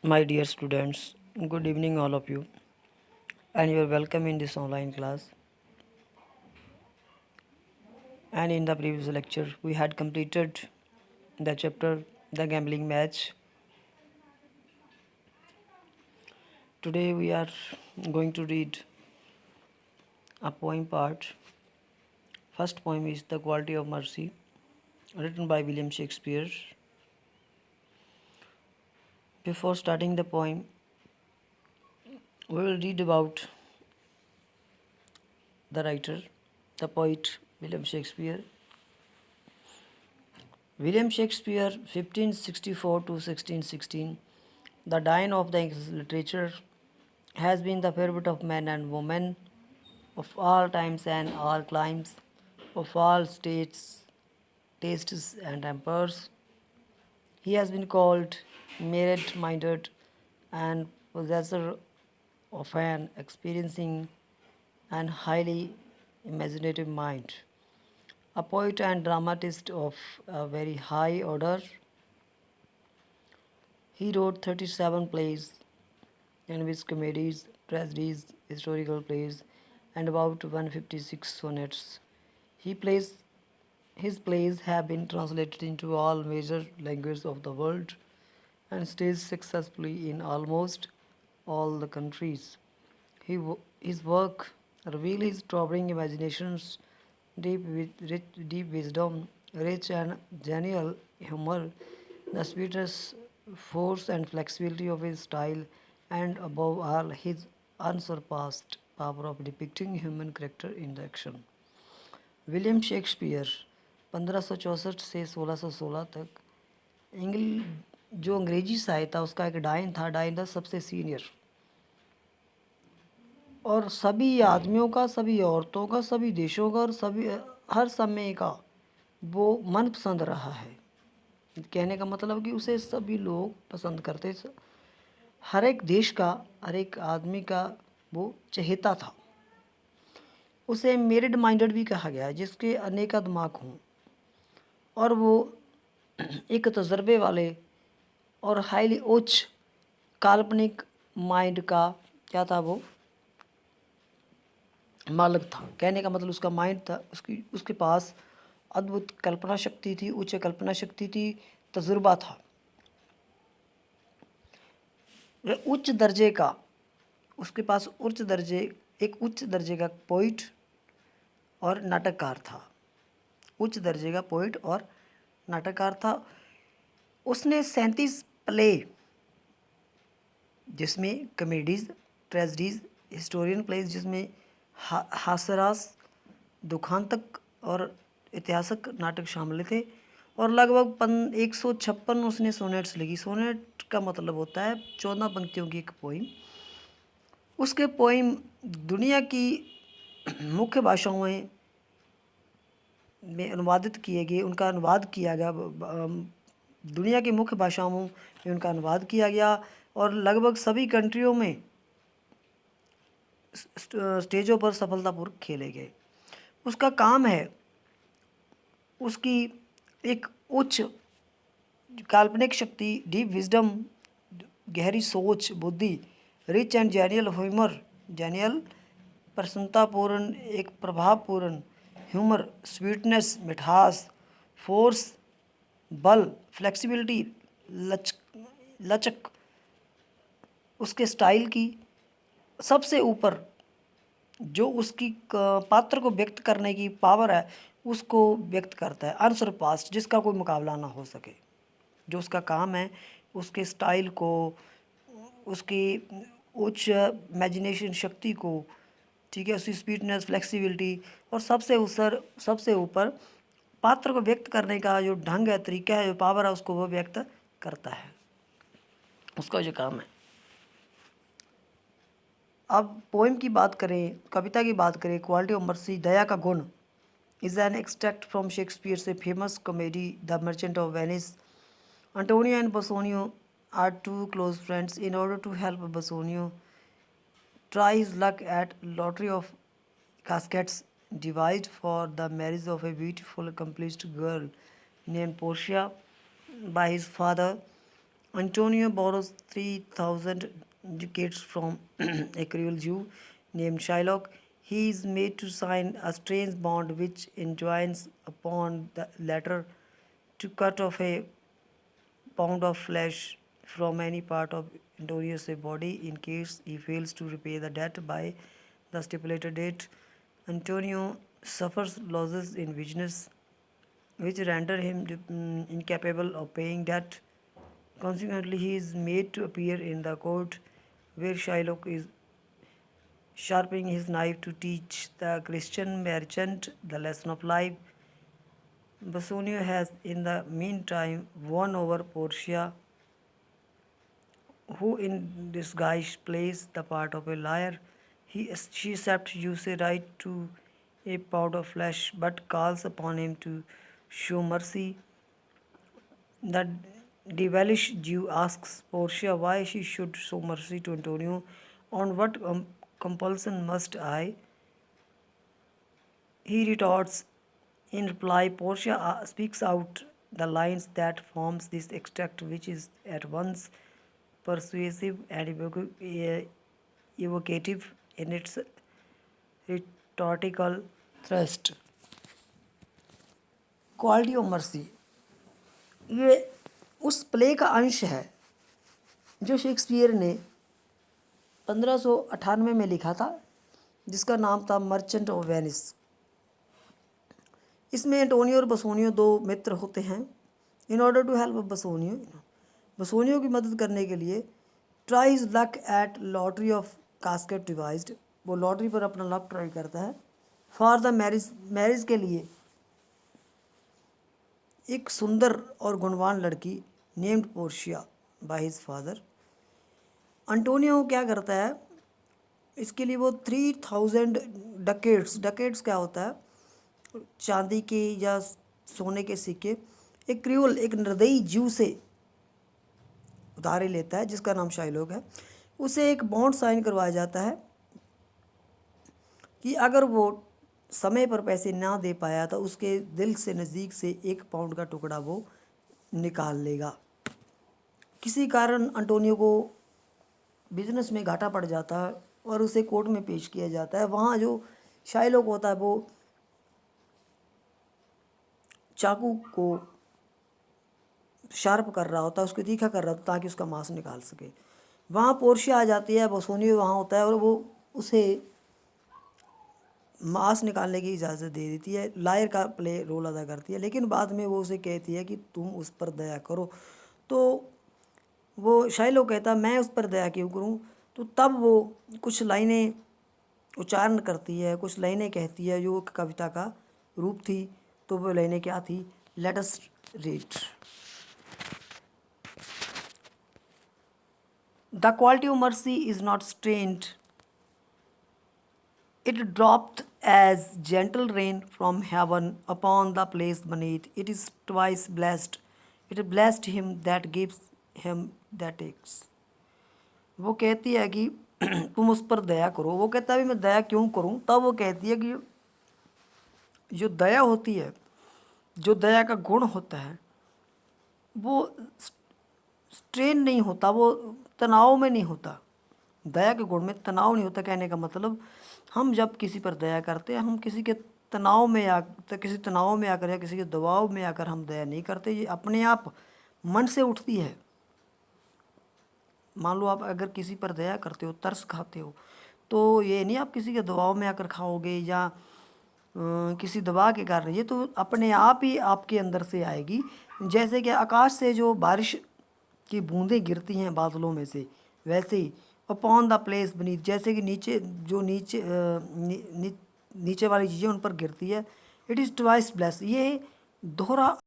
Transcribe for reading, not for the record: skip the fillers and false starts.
My dear students, good evening, all of you, and you are welcome in this online class. And in the previous lecture, we had completed the chapter The Gambling Match. Today, we are going to read a poem part. First poem is The Quality of Mercy, written by William Shakespeare. Before starting the poem, we will read about the writer, the poet William Shakespeare. William Shakespeare, 1564 to 1616, the Dean of the English literature, has been the favorite of men and women of all times and all climes, of all states, tastes, and empires. He has been called merit minded and possessor of an experiencing and highly imaginative mind. A poet and dramatist of a very high order, he wrote 37 plays, in which comedies, tragedies, historical plays, and about 156 sonnets. He plays, his plays have been translated into all major languages of the world and staged successfully in almost all the countries. His work reveals his towering imaginations, deep wisdom, rich and genial humor, the sweetness, force, and flexibility of his style, and above all, his unsurpassed power of depicting human character in the action. William Shakespeare 1564 से 1616 तक जो अंग्रेजी साहित्य था उसका एक डायन था। डायन था सबसे सीनियर, और सभी आदमियों का, सभी औरतों का, सभी देशों का और सभी हर समय का वो मनपसंद रहा है। कहने का मतलब कि उसे सभी लोग पसंद करते, हर एक देश का, हर एक आदमी का वो चहेता था। उसे मेरिड माइंडेड भी कहा गया है, जिसके अनेका दिमाग हों, और वो एक तजर्बे वाले और हाईली उच्च काल्पनिक माइंड का क्या था, वो मालिक था। कहने का मतलब उसका माइंड था, उसके पास अद्भुत कल्पना शक्ति थी, उच्च कल्पना शक्ति थी, तजुर्बा था। वह उच्च दर्जे का, उसके पास एक उच्च दर्जे का पोइट और नाटककार था। उच्च दर्जे का पोइट और नाटककार था। उसने 37 प्ले, जिसमें कॉमेडीज, ट्रेजेडीज, हिस्टोरियन प्लेज, जिसमें हास्यरस, दुखांतक और ऐतिहासिक नाटक शामिल थे, और लगभग 156 उसने सोनेट्स लिखी। सोनेट का मतलब होता है 14 पंक्तियों की एक पोइम। उसके पोइम दुनिया की मुख्य भाषाओं में अनुवादित किए गए, उनका अनुवाद किया गया, दुनिया की मुख्य भाषाओं में उनका अनुवाद किया गया, और लगभग सभी कंट्रियों में स्टेजों पर सफलतापूर्वक खेले गए। उसका काम है, उसकी एक उच्च काल्पनिक शक्ति, डीप विजडम, गहरी सोच, बुद्धि, rich and genial humour, genial प्रसन्नतापूर्ण, एक प्रभावपूर्ण ह्यूमर, स्वीटनेस, मिठास, फोर्स, बल, फ्लेक्सिबिलिटी, लचक, उसके स्टाइल की सबसे ऊपर जो उसकी पात्र को व्यक्त करने की पावर है, उसको व्यक्त करता है। अनसरपास्ट, जिसका कोई मुकाबला ना हो सके। जो उसका काम है, उसके स्टाइल को, उसकी उच्च इमेजिनेशन शक्ति को, ठीक है, उसकी स्पीडनेस, फ्लेक्सिबिलिटी, और सबसे ऊपर पात्र को व्यक्त करने का जो ढंग है, तरीका है, जो पावर है, उसको वो व्यक्त करता है। उसका जो काम है। अब पोएम की बात करें, कविता की बात करें, क्वालिटी ऑफ मर्सी, दया का गुण, is an extract from Shakespeare से famous comedy the merchant of Venice. Antonio and Bassanio are two close friends. In order to help Bassanio try his luck at lottery of caskets devised for the marriage of a beautiful accomplished girl named Portia by his father, Antonio borrows 3,000 ducats from a cruel Jew named Shylock. He is made to sign a strange bond which enjoins upon the latter to cut off a pound of flesh from any part of Antonio's body in case he fails to repay the debt by the stipulated date. Antonio suffers losses in business which render him incapable of paying debt. Consequently, he is made to appear in the court where Shylock is sharpening his knife to teach the Christian merchant the lesson of life. Bassanio has in the meantime won over Portia, who in disguise plays the part of a liar. She accepts Yuse's right to a pound of flesh but calls upon him to show mercy. The devilish Jew asks Portia why she should show mercy to Antonio. On what compulsion must I? He retorts. In reply, Portia speaks out the lines that forms this extract, which is at once persuasive and evocative in its rhetorical thrust. Quality of mercy ये उस play का अंश है जो Shakespeare ने 1598 में लिखा था, जिसका नाम था मर्चेंट ऑफ वेनिस। इसमें एंटोनियो और बसोनियो दो मित्र होते हैं। In order to help Bassanio की मदद करने के लिए tries luck at lottery of casket devised, वो लॉटरी पर अपना लक ट्राई करता है। फॉर द मैरिज के लिए एक सुंदर और गुणवान लड़की named Portia by his father. Antonio क्या करता है, इसके लिए वो 3000 डकेट्स क्या होता है, चांदी के या सोने के सिक्के, एक क्रियोल एक निर्दयी जू से उधारे लेता है जिसका नाम शाइलोक है। उसे एक बॉन्ड साइन करवाया जाता है कि अगर वो समय पर पैसे ना दे पाया तो उसके दिल से नज़दीक से 1 पाउंड का टुकड़ा वो निकाल लेगा। किसी कारण अंटोनियो को बिजनेस में घाटा पड़ जाता है और उसे कोर्ट में पेश किया जाता है। वहाँ जो शाइलोक होता है वो चाकू को शार्प कर रहा होता है, उसको तीखा कर रहा होता है ताकि उसका मांस निकाल सके। वहाँ पोर्शिया आ जाती है, बसोनियो वहाँ होता है और वो उसे मांस निकालने की इजाज़त दे देती है, लायर का प्ले रोल अदा करती है। लेकिन बाद में वो उसे कहती है कि तुम उस पर दया करो। तो वो शाइलोक कहता मैं उस पर दया क्यों करूं? तो तब वो कुछ लाइनें उच्चारण करती है, कुछ लाइनें कहती है जो कविता का रूप थी। तो वो लाइनें क्या थी? Let us read. The quality of mercy is not strained, it dropped as gentle rain from heaven upon the place beneath. It is twice blessed. It blessed him that gives, him that takes. वो कहती है कि तुम उस पर दया करो। वो कहता है भी मैं दया क्यों करूं? तब वो कहती है कि जो दया होती है, जो दया का गुण होता है, वो स्ट्रेन नहीं होता, वो तनाव में नहीं होता। दया के गुण में तनाव नहीं होता। कहने का मतलब हम जब किसी पर दया करते हैं, हम किसी के तनाव में किसी तनाव में आकर या किसी के दबाव में आकर हम दया नहीं करते। ये अपने आप मन से उठती है। मान लो आप अगर किसी पर दया करते हो, तरस खाते हो, तो ये नहीं आप किसी के दबाव में आकर खाओगे या किसी दबा के कारण, ये तो अपने आप ही आपके अंदर से आएगी। जैसे कि आकाश से जो बारिश की बूंदें गिरती हैं बादलों में से, वैसे ही अपॉन द प्लेस बनीथ, जैसे कि नीचे जो नीचे वाली चीज़ें उन पर गिरती है। इट इज़ ट्वाइस ब्लेस, ये दोहरा